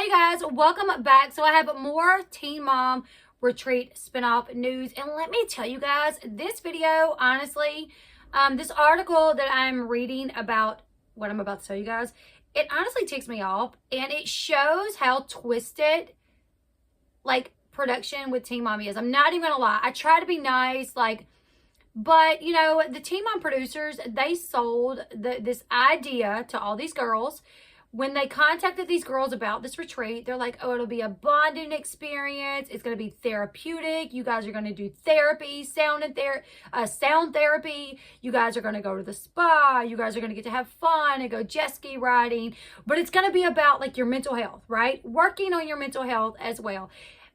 Hey guys, welcome back. So I have more Teen Mom Retreat spinoff news, and let me tell you guys, this video, honestly, this article that I'm reading about what I'm about to tell you guys, it honestly ticks me off, and it shows how twisted like production with Teen Mom is. I'm not even gonna lie. I try to be nice, but you know, the Teen Mom producers, they sold this idea to all these girls. When they contacted these girls about this retreat, they're like, oh, it'll be a bonding experience. It's going to be therapeutic. You guys are going to do therapy, sound therapy. You guys are going to go to the spa. You guys are going to get to have fun and go jet ski riding. But it's going to be about like your mental health, right? Working on your mental health as well.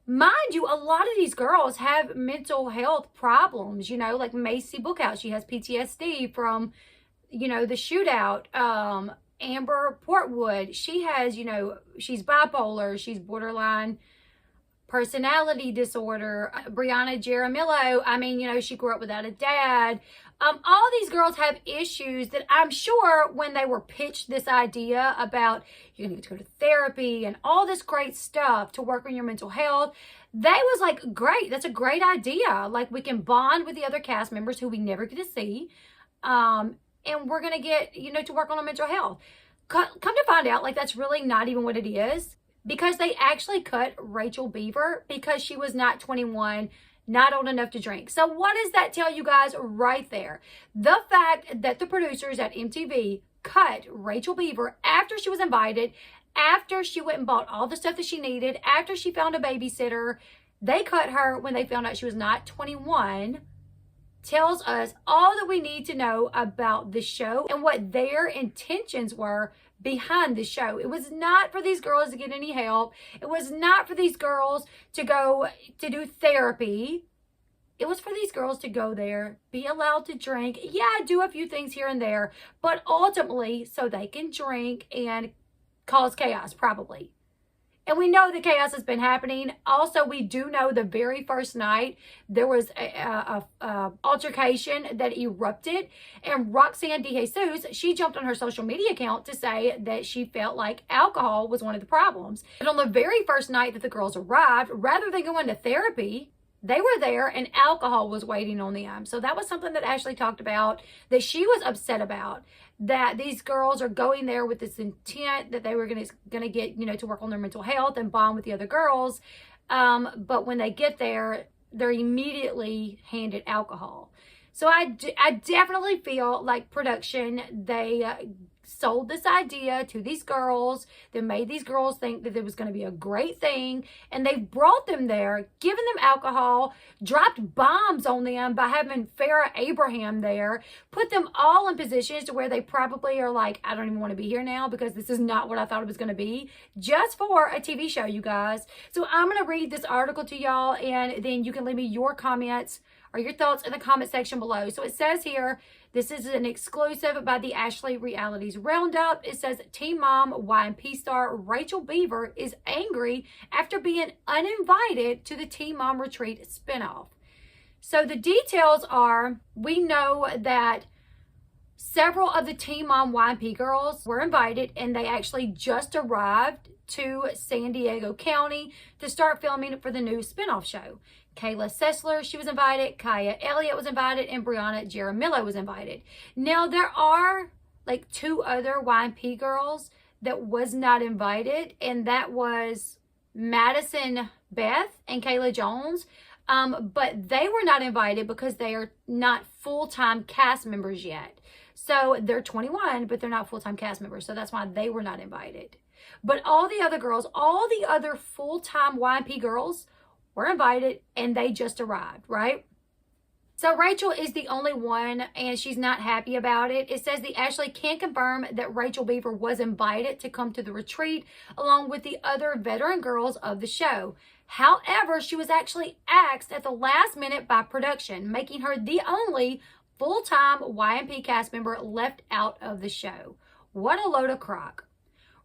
Mind you, a lot of these girls have mental health problems, you know, like Macy Bookhouse. She has PTSD from, you know, the shootout. Amber Portwood, she has, you know, she's bipolar, she's borderline personality disorder. Brianna Jaramillo, I mean, you know, she grew up without a dad. All these girls have issues that I'm sure when they were pitched this idea about you're gonna get to go to therapy and all this great stuff to work on your mental health, they was like, great, that's a great idea. Like, we can bond with the other cast members who we never get to see. And we're going to get, you know, to work on our mental health. Come to find out, like, that's really not even what it is, because they actually cut Rachel Beaver because she was not 21, not old enough to drink. So what does that tell you guys right there? The fact that the producers at MTV cut Rachel Beaver after she was invited, after she went and bought all the stuff that she needed, after she found a babysitter, they cut her when they found out she was not 21, tells us all that we need to know about the show and what their intentions were behind the show. It was not for these girls to get any help. It was not for these girls to go to do therapy. It was for these girls to go there, be allowed to drink, yeah, do a few things here and there, but ultimately so they can drink and cause chaos, probably. And we know the chaos has been happening. Also, we do know the very first night there was a altercation that erupted, and Roxanne DeJesus, she jumped on her social media account to say that she felt like alcohol was one of the problems. But on the very first night that the girls arrived, rather than going to therapy, they were there and alcohol was waiting on them. So that was something that Ashley talked about, that she was upset about, that these girls are going there with this intent that they were going to get, you know, to work on their mental health and bond with the other girls. But when they get there, they're immediately handed alcohol. So I definitely feel like production, they sold this idea to these girls. They made these girls think that it was going to be a great thing, and they brought them there, given them alcohol, dropped bombs on them by having Farrah Abraham there, put them all in positions to where they probably are like, I don't even want to be here now because this is not what I thought it was going to be, just for a TV show, you guys. So I'm going to read this article to y'all, and then you can leave me your comments or your thoughts in the comment section below. So it says here, this is an exclusive by the Ashley Realities Roundup. It says, Teen Mom YMP star Rachel Beaver is angry after being uninvited to the Teen Mom Retreat spinoff. So the details are, we know that several of the Teen Mom YMP girls were invited, and they actually just arrived to San Diego County to start filming for the new spinoff show. Kayla Sessler, she was invited, Kaya Elliott was invited, and Brianna Jaramillo was invited. Now, there are like two other YMP girls that was not invited, and that was Madison Beth and Kayla Jones. But they were not invited because they are not full-time cast members yet. So they're 21, but they're not full-time cast members. So that's why they were not invited. But all the other girls, all the other full-time YMP girls were invited, and they just arrived, right? So Rachel is the only one, and she's not happy about it. It says the Ashley can confirm that Rachel Beaver was invited to come to the retreat along with the other veteran girls of the show. However, she was actually axed at the last minute by production, making her the only full-time YMP cast member left out of the show. What a load of crock.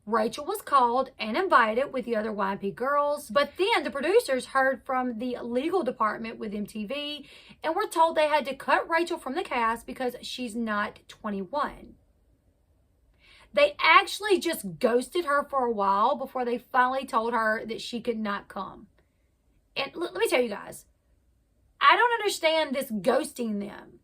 Rachel was called and invited with the other YMP girls, but then the producers heard from the legal department with MTV and were told they had to cut Rachel from the cast because she's not 21. They actually just ghosted her for a while before they finally told her that she could not come. And let me tell you guys, I don't understand this ghosting them.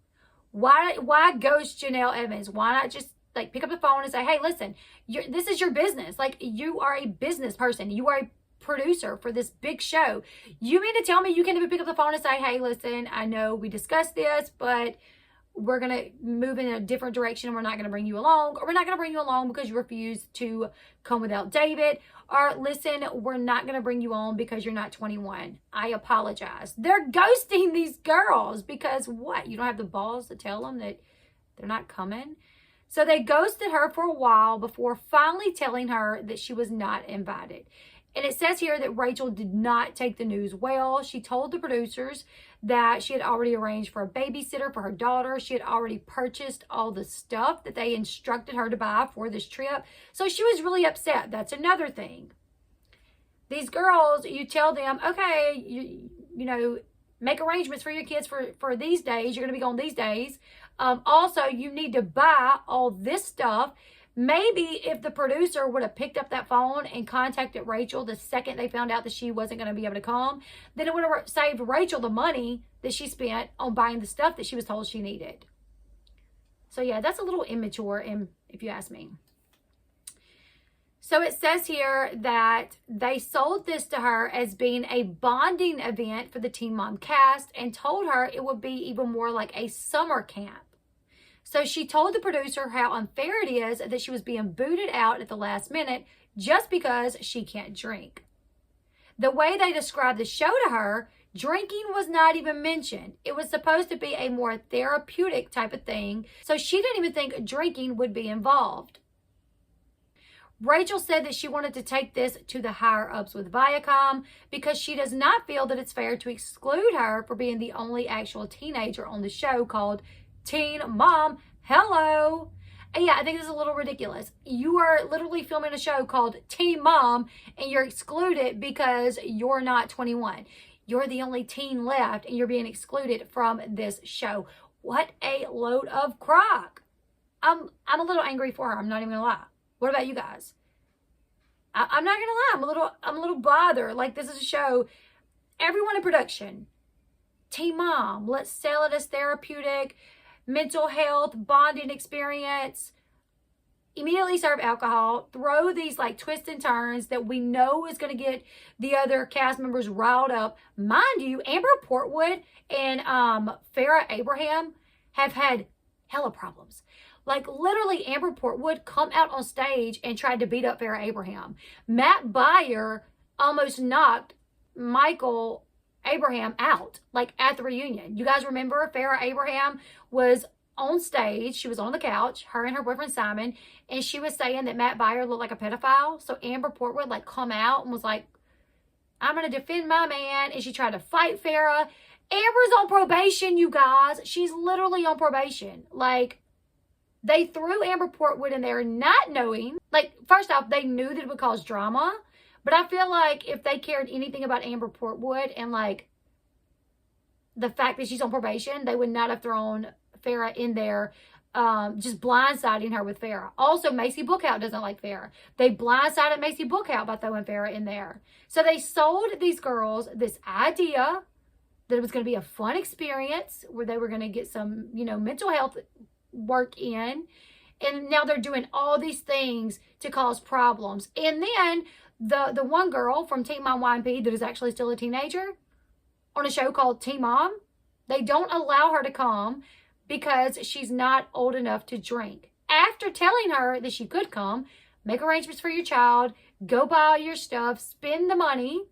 Why ghost Janelle Evans? Why not just like pick up the phone and say, hey, listen, this is your business. Like, you are a business person. You are a producer for this big show. You mean to tell me you can't even pick up the phone and say, hey, listen, I know we discussed this, but we're going to move in a different direction and we're not going to bring you along, or we're not going to bring you along because you refuse to come without David, or listen, we're not going to bring you on because you're not 21. I apologize. They're ghosting these girls because what? You don't have the balls to tell them that they're not coming? So they ghosted her for a while before finally telling her that she was not invited. And it says here that Rachel did not take the news well. She told the producers that she had already arranged for a babysitter for her daughter. She had already purchased all the stuff that they instructed her to buy for this trip. So she was really upset. That's another thing. These girls, you tell them, okay, you know, make arrangements for your kids for these days. You're going to be gone these days. Also, you need to buy all this stuff. Maybe if the producer would have picked up that phone and contacted Rachel the second they found out that she wasn't going to be able to come, then it would have saved Rachel the money that she spent on buying the stuff that she was told she needed. So yeah, that's a little immature, if you ask me. So it says here that they sold this to her as being a bonding event for the Teen Mom cast and told her it would be even more like a summer camp. So she told the producer how unfair it is that she was being booted out at the last minute just because she can't drink. The way they described the show to her, drinking was not even mentioned. It was supposed to be a more therapeutic type of thing, so she didn't even think drinking would be involved. Rachel said that she wanted to take this to the higher-ups with Viacom because she does not feel that it's fair to exclude her for being the only actual teenager on the show called Teen Mom. Hello. And yeah, I think this is a little ridiculous. You are literally filming a show called Teen Mom and you're excluded because you're not 21. You're the only teen left and you're being excluded from this show. What a load of crock. I'm a little angry for her. I'm not even gonna lie. What about you guys? I'm not gonna lie. I'm a little bothered. Like, this is a show. Everyone in production, Teen Mom, let's sell it as therapeutic, mental health, bonding experience. Immediately serve alcohol, throw these like twists and turns that we know is going to get the other cast members riled up. Mind you, Amber Portwood and Farrah Abraham have had hella problems. Like, literally, Amber Portwood come out on stage and tried to beat up Farrah Abraham. Matt Beyer almost knocked Michael Abraham out, like, at the reunion. You guys remember Farrah Abraham was on stage. She was on the couch, her and her boyfriend Simon, and she was saying that Matt Beyer looked like a pedophile. So Amber Portwood, like, come out and was like, I'm going to defend my man. And she tried to fight Farrah. Amber's on probation, you guys. She's literally on probation. Like, they threw Amber Portwood in there not knowing. Like, first off, they knew that it would cause drama. But I feel like if they cared anything about Amber Portwood and, like, the fact that she's on probation, they would not have thrown Farrah in there, just blindsiding her with Farrah. Also, Macy Bookhout doesn't like Farrah. They blindsided Macy Bookhout by throwing Farrah in there. So they sold these girls this idea that it was going to be a fun experience where they were going to get some, you know, mental health work in. And now they're doing all these things to cause problems. And then the one girl from Teen Mom YMP that is actually still a teenager on a show called Teen Mom, they don't allow her to come because she's not old enough to drink. After telling her that she could come, make arrangements for your child, go buy all your stuff, spend the money.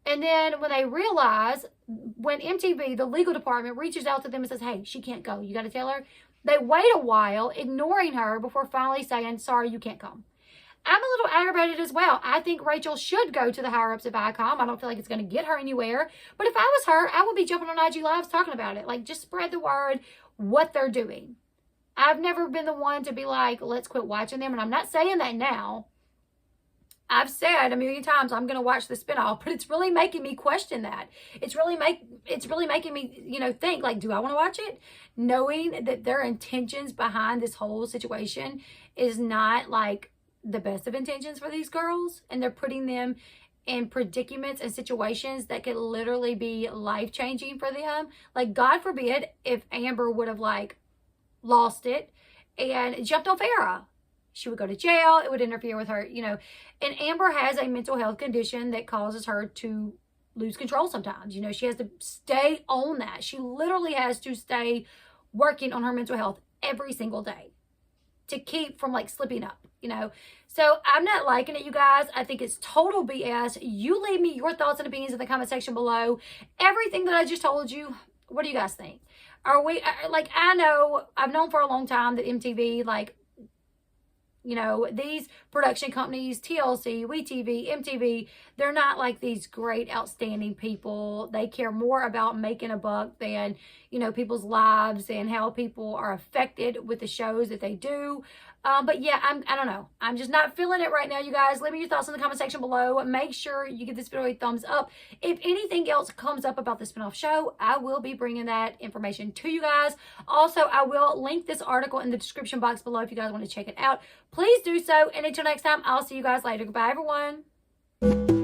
And then when they realize, when MTV, the legal department, reaches out to them and says, hey, she can't go, you got to tell her, they wait a while, ignoring her before finally saying, sorry, you can't come. I'm a little aggravated as well. I think Rachel should go to the higher-ups at Viacom. I don't feel like it's going to get her anywhere. But if I was her, I would be jumping on IG Lives talking about it. Like, just spread the word what they're doing. I've never been the one to be like, let's quit watching them. And I'm not saying that now. I've said a million times I'm going to watch the spinoff, but it's really making me question that. It's really making me, you know, think like, do I want to watch it? Knowing that their intentions behind this whole situation is not like the best of intentions for these girls, and they're putting them in predicaments and situations that could literally be life-changing for them. Like, God forbid if Amber would have like lost it and jumped on Farrah. She would go to jail. It would interfere with her, you know. And Amber has a mental health condition that causes her to lose control sometimes. You know, she has to stay on that. She literally has to stay working on her mental health every single day to keep from like slipping up, you know. So I'm not liking it, you guys. I think it's total BS. You leave me your thoughts and opinions in the comment section below. Everything that I just told you, what do you guys think? Are we, like, I know, I've known for a long time that MTV, like, you know, these production companies, TLC, WeTV, MTV, they're not like these great, outstanding people. They care more about making a buck than, you know, people's lives and how people are affected with the shows that they do. But yeah, I don't know. I'm just not feeling it right now, you guys. Leave me your thoughts in the comment section below. Make sure you give this video a thumbs up. If anything else comes up about the spinoff show, I will be bringing that information to you guys. Also, I will link this article in the description box below if you guys want to check it out. Please do so. And until next time, I'll see you guys later. Goodbye, everyone.